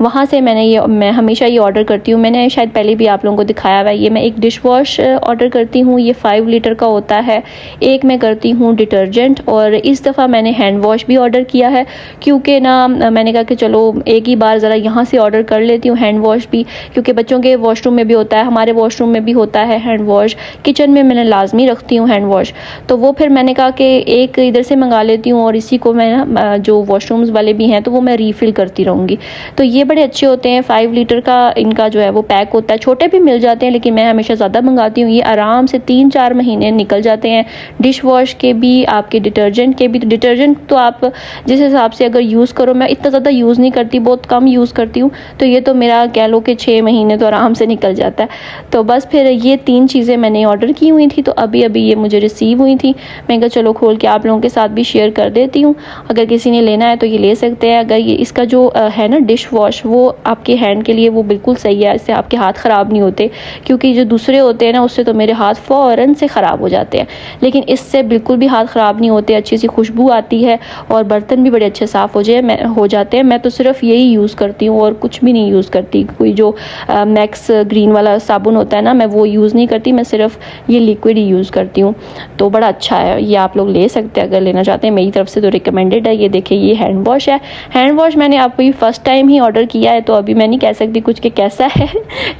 वहाँ से मैं हमेशा ये ऑर्डर करती हूँ। मैंने शायद पहले भी आप लोगों को दिखाया हुआ है। ये मैं एक डिश वॉश ऑर्डर करती हूँ, ये 5 लीटर का होता है। एक मैं करती हूँ डिटर्जेंट, और इस दफ़ा मैंने हैंड वॉश भी ऑर्डर किया है, क्योंकि ना मैंने कहा कि चलो एक ही बार ज़रा यहाँ से ऑर्डर कर लेती हूँ हैंड वॉश भी, क्योंकि बच्चों के वॉशरूम में भी होता है, हमारे वॉशरूम में भी होता है हैंड वॉश, किचन में मैंने लाजमी रखती हूँ हैंड वॉश। तो वो फिर मैंने कहा कि एक इधर से मंगा लेती हूँ और इसी को मैं जो वॉशरूम्स वाले भी हैं तो वो मैं रीफ़िल करती रहूँगी। तो ये बड़े अच्छे होते हैं, 5 लीटर का इनका जो है वो पैक होता है। छोटे भी मिल जाते हैं लेकिन मैं हमेशा ज़्यादा मंगाती हूँ। ये आराम से 3-4 महीने निकल जाते हैं, डिश वॉश के भी, आपके डिटर्जेंट के भी। तो डिटर्जेंट तो आप जिस हिसाब से अगर यूज़ करो, मैं इतना ज़्यादा यूज़ नहीं करती, बहुत कम यूज़ करती हूँ, तो ये तो मेरा कह लो कि 6 महीने तो आराम से निकल जाता है। तो बस फिर ये 3 चीज़ें मैंने ऑर्डर की हुई थी, तो अभी ये मुझे रिसीव हुई थी। मैं कहा चलो खोल के आप लोगों के साथ भी शेयर कर देती हूँ, अगर किसी ने लेना है तो ये ले सकते हैं। अगर ये इसका जो है ना डिश वॉश, वो आपके हैंड के लिए वो बिल्कुल सही है, इससे आपके हाथ ख़राब नहीं होते, क्योंकि जो दूसरे होते हैं ना उससे तो मेरे हाथ फ़ौरन से ख़राब हो जाते हैं, लेकिन इससे बिल्कुल भी हाथ ख़राब नहीं होते। अच्छी सी खुशबू आती है और बर्तन भी बड़े अच्छे साफ़ हो जाते हैं। मैं तो सिर्फ यही यूज़ करती हूँ और कुछ भी नहीं यूज़ करती। कोई जो मैक्स ग्रीन वाला साबुन होता है ना, मैं वो यूज़ नहीं करती, मैं सिर्फ ये लिक्विड ही यूज़ करती हूँ। तो बड़ा अच्छा है, ये आप लोग ले सकते हैं अगर लेना चाहते हैं, मेरी तरफ से तो रिकमेंडेड है। ये देखिए ये हैंड वॉश है। हैंड वॉश मैंने आपको फर्स्ट टाइम ही ऑर्डर किया है, तो अभी मैं नहीं कह सकती कुछ कि कैसा है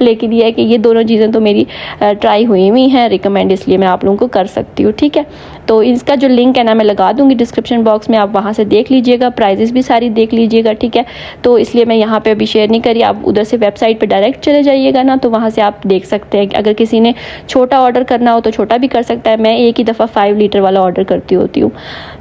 लेकिन ये है कि ये दोनों चीज़ें तो मेरी ट्राई हुई हुई हैं, रिकमेंड इसलिए मैं आप लोगों को कर सकती हूँ, ठीक है। तो इसका जो लिंक है ना मैं लगा दूँगी डिस्क्रिप्शन बॉक्स में, आप वहाँ से देख लीजिएगा, प्राइजेस भी सारी देख लीजिएगा, ठीक है। तो इसलिए मैं यहाँ पे अभी शेयर नहीं करी, आप उधर से वेबसाइट पे डायरेक्ट चले जाइएगा ना, तो वहाँ से आप देख सकते हैं। अगर किसी ने छोटा ऑर्डर करना हो तो छोटा भी कर सकता है। मैं एक ही दफ़ा 5 लीटर वाला ऑर्डर करती होती हूँ।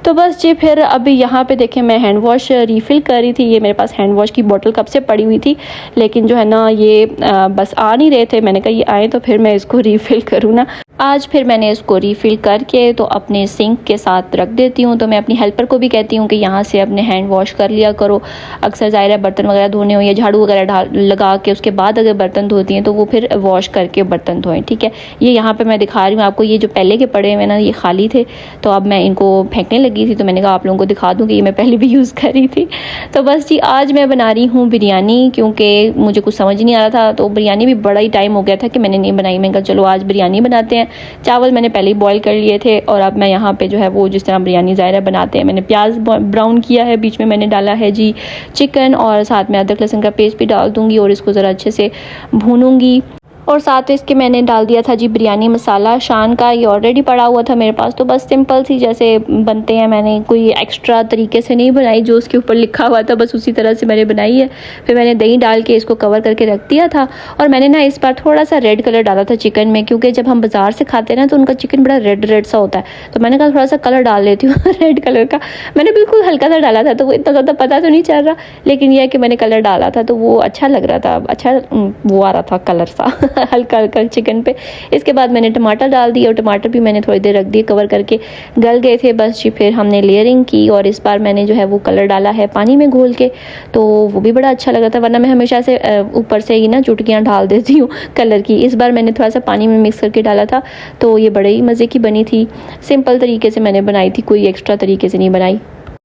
तो बस जी, फिर अभी यहाँ पे देखें मैं हैंड वॉश रीफ़िल कर रही थी। ये मेरे पास हैंड वॉश की बोतल कब से पड़ी हुई थी, लेकिन जो है ना ये बस आ नहीं रहे थे। मैंने कहा ये आए तो फिर मैं इसको रीफ़िल करूँ ना। आज फिर मैंने इसको रीफ़िल करके तो अपने सिंक के साथ रख देती हूँ। तो मैं अपनी हेल्पर को भी कहती हूँ कि यहाँ से अपने हैंड वॉश कर लिया करो। अक्सर ज़ाहिर है बर्तन वगैरह धोने हो या झाड़ू वगैरह लगा के उसके बाद अगर बर्तन धोती हैं तो वो फिर वॉश करके बर्तन धोएं, ठीक है। ये यहाँ पे मैं दिखा रही हूँ आपको, ये जो पहले के पड़े हुए ना ये खाली थे, तो अब मैं इनको फेंकने लगी थी, तो मैंने कहा आप लोगों को दिखा दूँ कि ये मैं पहले भी यूज़ कर रही थी। तो बस जी, आज मैं बना रही हूँ बिरयानी, क्योंकि मुझे कुछ समझ नहीं आ रहा था, तो बिरयानी भी बड़ा ही टाइम हो गया था कि मैंने नहीं बनाई। मैंने कहा चलो आज बिरयानी बनाते हैं। चावल मैंने पहले ही बॉईल कर लिए थे, और अब मैं यहाँ पे जो है वो जिस तरह बिरयानी ज़ाहिर बनाते हैं, मैंने प्याज ब्राउन किया है, बीच में मैंने डाला है जी चिकन, और साथ में अदरक लहसुन का पेस्ट भी डाल दूँगी और इसको ज़रा अच्छे से भूनूँगी। और साथ इसके मैंने डाल दिया था जी बिरयानी मसाला शान का, ये ऑलरेडी पड़ा हुआ था मेरे पास। तो बस सिंपल सी जैसे बनते हैं, मैंने कोई एक्स्ट्रा तरीके से नहीं बनाई, जो उसके ऊपर लिखा हुआ था बस उसी तरह से मैंने बनाई है। फिर मैंने दही डाल के इसको कवर करके रख दिया था, और मैंने ना इस बार थोड़ा सा रेड कलर डाला था चिकन में, क्योंकि जब हम बाज़ार से खाते हैं ना तो उनका चिकन बड़ा रेड सा होता है, तो मैंने कहा थोड़ा सा कलर डाल लेती हूँ रेड कलर का। मैंने बिल्कुल हल्का सा डाला था, तो वो इतना ज़्यादा पता तो नहीं चल रहा, लेकिन यह है कि मैंने कलर डाला था तो वो अच्छा लग रहा था, अच्छा वो आ रहा था कलर सा हल्का हल्का चिकन पे। इसके बाद मैंने टमाटर डाल दिए, और टमाटर भी मैंने थोड़ी देर रख दिए कवर करके, गल गए थे बस जी। फिर हमने लेयरिंग की, और इस बार मैंने जो है वो कलर डाला है पानी में घोल के, तो वो भी बड़ा अच्छा लगा था। वरना मैं हमेशा से ऊपर से ही ना चुटकियाँ डाल देती हूँ कलर की। इस बार मैंने थोड़ा सा पानी में मिक्स करके डाला था, तो ये बड़े ही मज़े की बनी थी। सिंपल तरीके से मैंने बनाई थी, कोई एक्स्ट्रा तरीके से नहीं बनाई।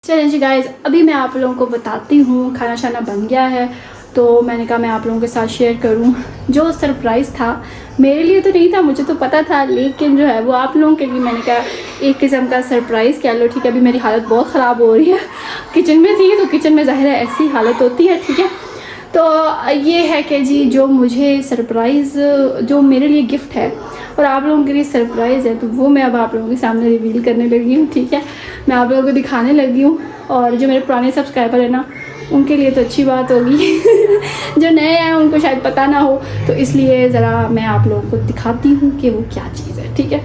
चलें जी गाइस, अभी मैं आप लोगों को बताती हूँ, खाना शाना बन गया है, तो मैंने कहा मैं आप लोगों के साथ शेयर करूं। जो सरप्राइज़ था मेरे लिए तो नहीं था, मुझे तो पता था, लेकिन जो है वो आप लोगों के लिए मैंने कहा एक किस्म का सरप्राइज़ कह लो, ठीक है। अभी मेरी हालत बहुत ख़राब हो रही है, किचन में थी तो किचन में ज़ाहिर है ऐसी हालत होती है, ठीक है। तो ये है कि जी जो मुझे सरप्राइज़, जो मेरे लिए गिफ्ट है और आप लोगों के लिए सरप्राइज़ है, तो वो मैं अब आप लोगों के सामने रिवील करने लगी हूँ, ठीक है। मैं आप लोगों को दिखाने लगी हूँ, और जो मेरे पुराने सब्सक्राइबर है ना उनके लिए तो अच्छी बात होगी जो नए हैं उनको शायद पता ना हो, तो इसलिए ज़रा मैं आप लोगों को दिखाती हूँ कि वो क्या चीज़ है, ठीक है।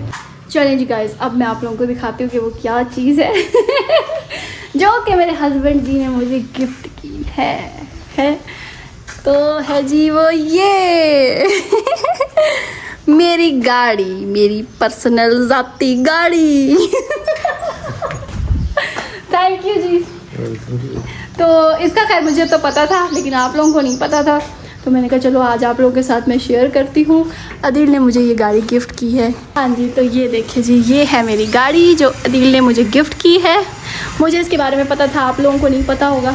चलें जी गाइस, अब मैं आप लोगों को दिखाती हूँ कि वो क्या चीज़ है जो कि मेरे हस्बैंड जी ने मुझे गिफ्ट की है। तो है जी वो ये मेरी गाड़ी, मेरी पर्सनल ज़ाती गाड़ी थैंक यू जी। तो इसका खैर मुझे तो पता था, लेकिन आप लोगों को नहीं पता था, तो मैंने कहा चलो आज आप लोगों के साथ मैं शेयर करती हूँ। अदील ने मुझे ये गाड़ी गिफ्ट की है। हाँ जी, तो ये देखिए जी, ये है मेरी गाड़ी जो अदील ने मुझे गिफ्ट की है। मुझे इसके बारे में पता था, आप लोगों को नहीं पता होगा,